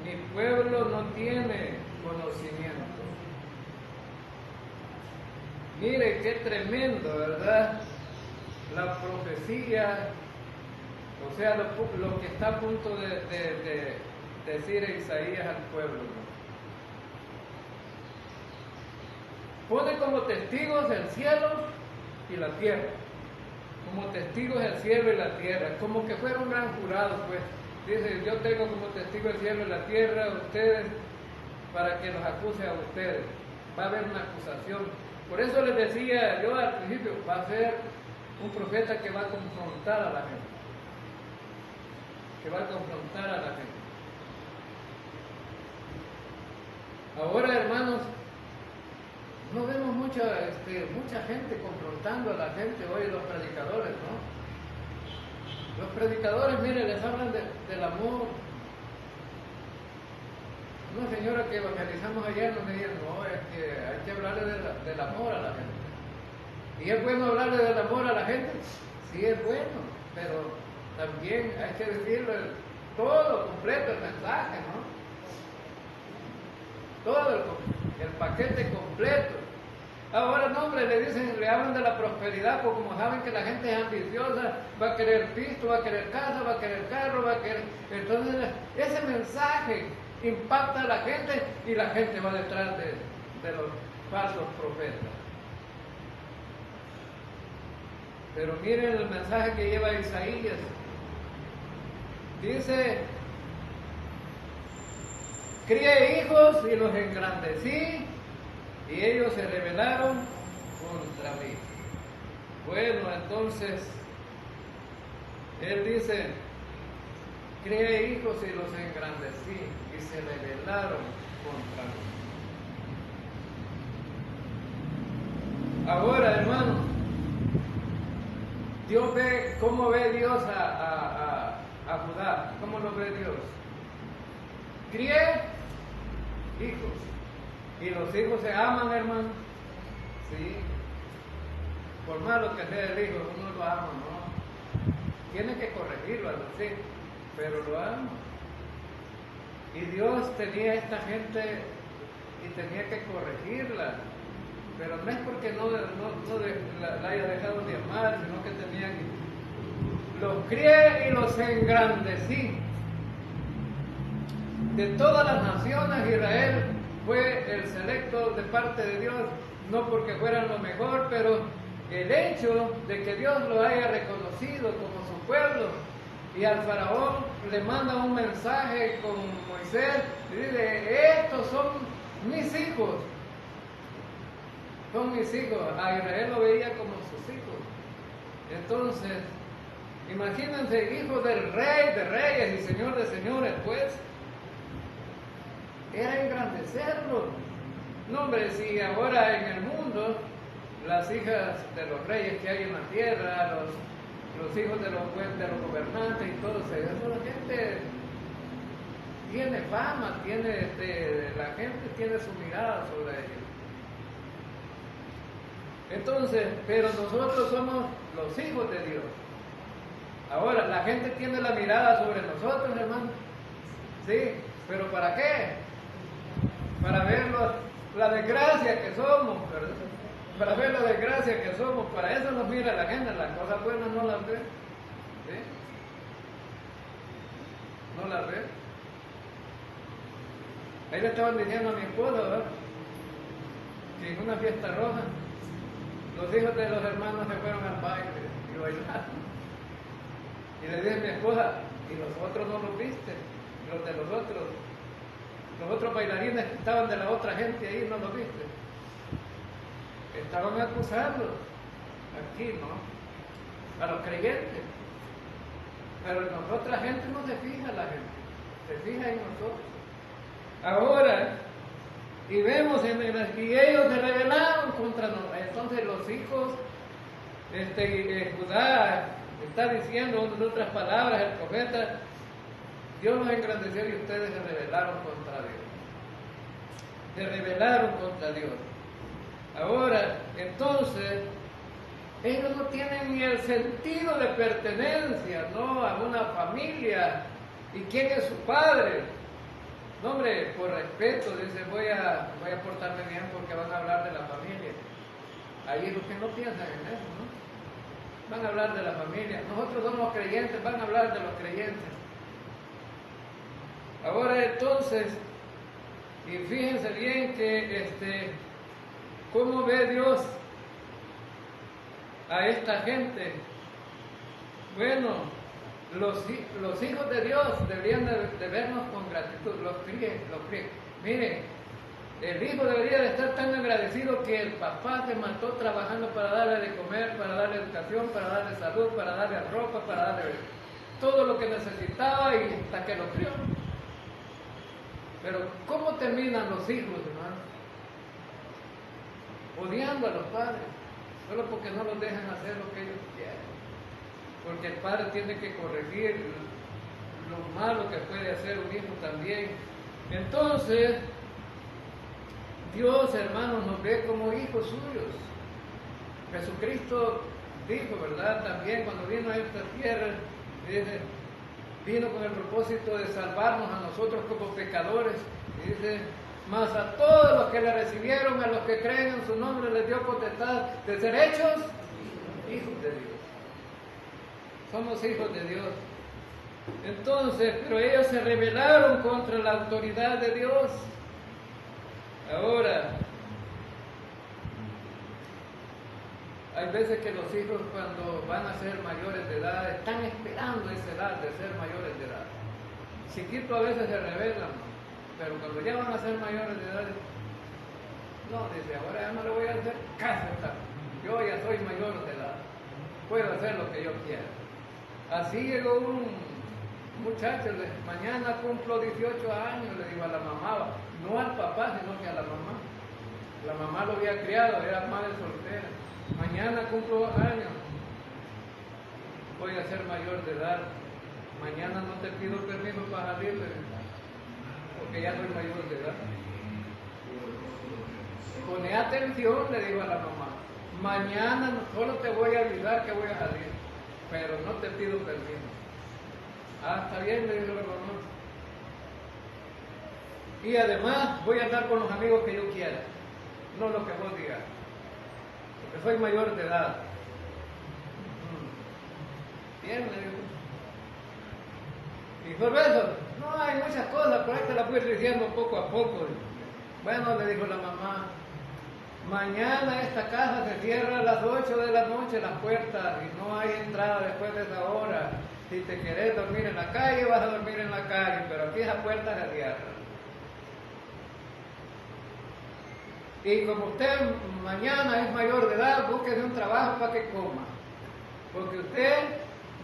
mi pueblo no tiene conocimiento. Mire qué tremendo, ¿verdad? La profecía, o sea, lo que está a punto de decir Isaías al pueblo, ¿no? Pone como testigos el cielo y la tierra, como testigos el cielo y la tierra, como que fuera un gran jurado, pues, Dice, yo tengo como testigo el cielo y la tierra a ustedes para que los acuse a ustedes. Va a haber una acusación. Por eso les decía yo al principio, va a ser un profeta que va a confrontar a la gente. Que va a confrontar a la gente. Ahora, hermanos, no vemos mucha gente confrontando a la gente hoy, los predicadores, ¿no? Los predicadores, miren, les hablan del amor. Una señora que evangelizamos ayer nos decía, no, es que hay que hablarle del amor a la gente. ¿Y es bueno hablarle del amor a la gente? Sí, es bueno, pero también hay que decirle todo completo, el mensaje, ¿no? Todo el paquete completo. Ahora, no, hombre, le hablan de la prosperidad, porque como saben que la gente es ambiciosa, va a querer pisto, va a querer casa, va a querer carro, va a querer... Entonces, ese mensaje impacta a la gente y la gente va detrás de los falsos profetas. Pero miren el mensaje que lleva Isaías. Dice, crié hijos y los engrandecí, y ellos se rebelaron contra mí. Bueno, entonces, él dice, crié hijos y los engrandecí, y se rebelaron contra mí. Ahora, hermano, Dios ve, ¿cómo ve Dios a Judá? ¿Cómo lo ve Dios? Crié hijos. Y los hijos se aman, hermano. Sí. Por malo que sea el hijo, uno lo ama, ¿no? Tiene que corregirlo a los hijos, pero lo ama. Y Dios tenía a esta gente y tenía que corregirla. Pero no es porque no la haya dejado de amar, sino que tenía que... Los crié y los engrandecí. De todas las naciones, Israel fue el selecto de parte de Dios, no porque fueran lo mejor, pero el hecho de que Dios lo haya reconocido como su pueblo, y al faraón le manda un mensaje con Moisés, y dice, estos son mis hijos, son mis hijos. A Israel lo veía como sus hijos. Entonces, imagínense, hijo del rey de reyes y señor de señores, pues, era engrandecerlo. No, hombre, si ahora en el mundo las hijas de los reyes que hay en la tierra, los hijos de los gobernantes y todo eso, la gente tiene fama, la gente tiene su mirada sobre ellos. Entonces, pero nosotros somos los hijos de Dios. Ahora, la gente tiene la mirada sobre nosotros, hermano. Sí, pero ¿para qué? Para ver la desgracia que somos, ¿verdad? Para ver la desgracia que somos, para eso nos mira la gente, las cosas buenas no las ve. ¿Sí? No las ve. Ahí le estaban diciendo a mi esposa, ¿verdad? Que en una fiesta roja, los hijos de los hermanos se fueron al baile y bailaron. Y le dije a mi esposa, ¿y los otros no los viste? Los de los otros bailarines que estaban de la otra gente ahí, ¿no los viste? Estaban acusando aquí, ¿no? A los creyentes. Pero en nosotros la gente no se fija, la gente se fija en nosotros. Ahora, y vemos y ellos se rebelaron contra nosotros. Entonces los hijos, Judá está diciendo, en otras palabras, el profeta, Dios los engrandeció y ustedes se rebelaron contra Dios. Se rebelaron contra Dios. Ahora, entonces, ellos no tienen ni el sentido de pertenencia, ¿no? A una familia. ¿Y quién es su padre? No, hombre, por respeto, dice, voy a portarme bien porque van a hablar de la familia. Hay hijos que no piensan en eso, ¿no? Van a hablar de la familia. Nosotros somos creyentes, van a hablar de los creyentes. Ahora entonces, y fíjense bien que ¿cómo ve Dios a esta gente? Bueno, los hijos de Dios deberían de vernos con gratitud, los críos. Miren, el hijo debería de estar tan agradecido que el papá se mató trabajando para darle de comer, para darle educación, para darle salud, para darle ropa, para darle todo lo que necesitaba y hasta que lo crió. Pero ¿cómo terminan los hijos, hermanos? Odiando a los padres, solo porque no los dejan hacer lo que ellos quieren. Porque el padre tiene que corregir lo malo que puede hacer un hijo también. Entonces, Dios, hermanos, nos ve como hijos suyos. Jesucristo dijo, ¿verdad? También cuando vino a esta tierra, dice, vino con el propósito de salvarnos a nosotros como pecadores. Dice, mas a todos los que le recibieron, a los que creen en su nombre, les dio potestad de ser hechos hijos de Dios. Somos hijos de Dios. Entonces, pero ellos se rebelaron contra la autoridad de Dios. Ahora, hay veces que los hijos cuando van a ser mayores de edad, están esperando esa edad de ser mayores de edad. Chiquitos a veces se rebelan, pero cuando ya van a ser mayores de edad, no, dice, ahora ya no le voy a hacer caso, yo ya soy mayor de edad, puedo hacer lo que yo quiera. Así llegó un muchacho, mañana cumplo 18 años, le digo a la mamá, no al papá, sino que a la mamá. La mamá lo había criado, era madre soltera. Mañana cumplo años, voy a ser mayor de edad. Mañana no te pido permiso para salir, porque ya soy mayor de edad. Pone atención, le digo a la mamá, mañana solo te voy a avisar que voy a salir, pero no te pido permiso. Ah, está bien, le digo a la mamá. Y además voy a andar con los amigos que yo quiera, no lo que vos digas, porque soy mayor de edad. Bien, le digo. Y por eso, no hay muchas cosas, pero ahí te las voy diciendo poco a poco. Bueno, le dijo la mamá, mañana esta casa se cierra a las 8 de la noche las puertas y no hay entrada después de esa hora. Si te querés dormir en la calle, vas a dormir en la calle, pero aquí esa puerta se cierra. Y como usted mañana es mayor de edad, búsquese un trabajo para que coma. Porque usted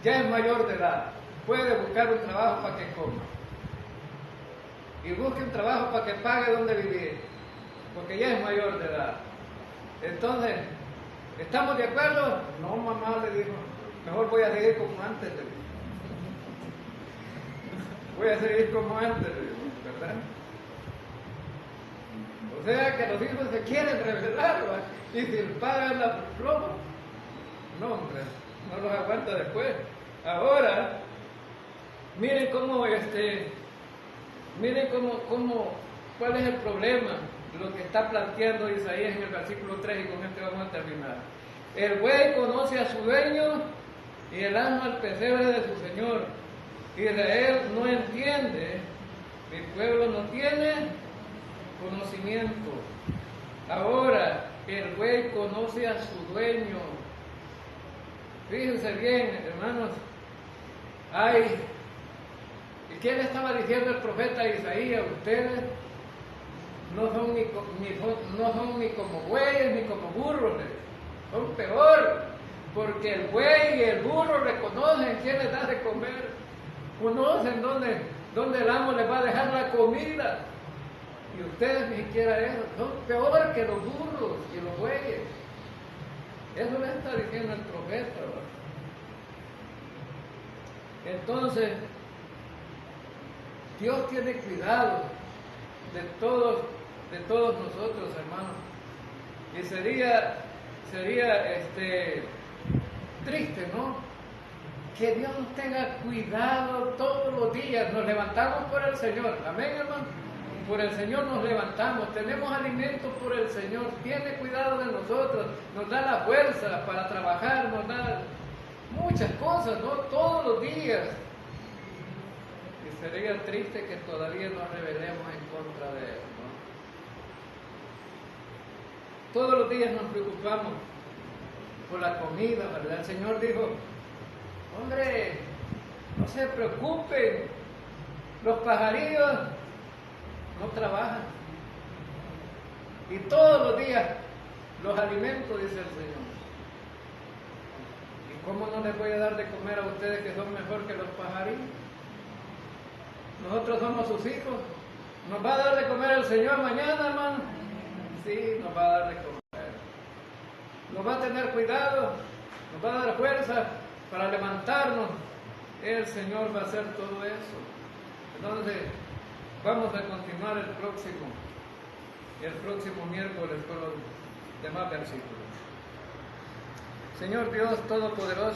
ya es mayor de edad, puede buscar un trabajo para que coma. Y busque un trabajo para que pague donde vivir, porque ya es mayor de edad. Entonces, ¿estamos de acuerdo? No, mamá, le dijo, mejor voy a seguir como antes, le dijo. Voy a seguir como antes, le dijo, ¿verdad? O sea que los hijos se quieren rebelar, ¿va? Y si el padre anda flojo, no, hombre, no los aguanta después. Ahora, miren cuál es el problema, lo que está planteando Isaías en el versículo 3, y con esto vamos a terminar. El buey conoce a su dueño y el asno al pesebre de su señor. Israel no entiende, mi pueblo no tiene conocimiento. Ahora, el buey conoce a su dueño. Fíjense bien, hermanos, ¿y qué le estaba diciendo el profeta Isaías? Ustedes no son ni como bueyes ni como burros, son peor, porque el buey y el burro reconocen quién les da de comer, conocen dónde el amo les va a dejar la comida, y ustedes ni siquiera eso, son peor que los burros y los bueyes. Eso le está diciendo el profeta, ¿verdad? Entonces, Dios tiene cuidado de todos nosotros, hermanos. Y sería triste, ¿no? Que Dios nos tenga cuidado todos los días. Nos levantamos por el Señor. Amén, hermano. Por el Señor nos levantamos. Tenemos alimento por el Señor. Tiene cuidado de nosotros. Nos da la fuerza para trabajar. Nos da muchas cosas, ¿no? Todos los días. Y sería triste que todavía nos rebelemos en contra de Él, ¿no? Todos los días nos preocupamos por la comida, ¿verdad? El Señor dijo, hombre, no No se preocupen, los pajarillos no trabajan. Y todos los días los alimento, dice el Señor. ¿Y cómo no les voy a dar de comer a ustedes que son mejor que los pajarillos? Nosotros somos sus hijos. ¿Nos va a dar de comer el Señor mañana, hermano? Sí, nos va a dar de comer. Nos va a tener cuidado, nos va a dar fuerza para levantarnos. El Señor va a hacer todo eso. Entonces, vamos a continuar el próximo miércoles con los demás versículos. Señor Dios Todopoderoso,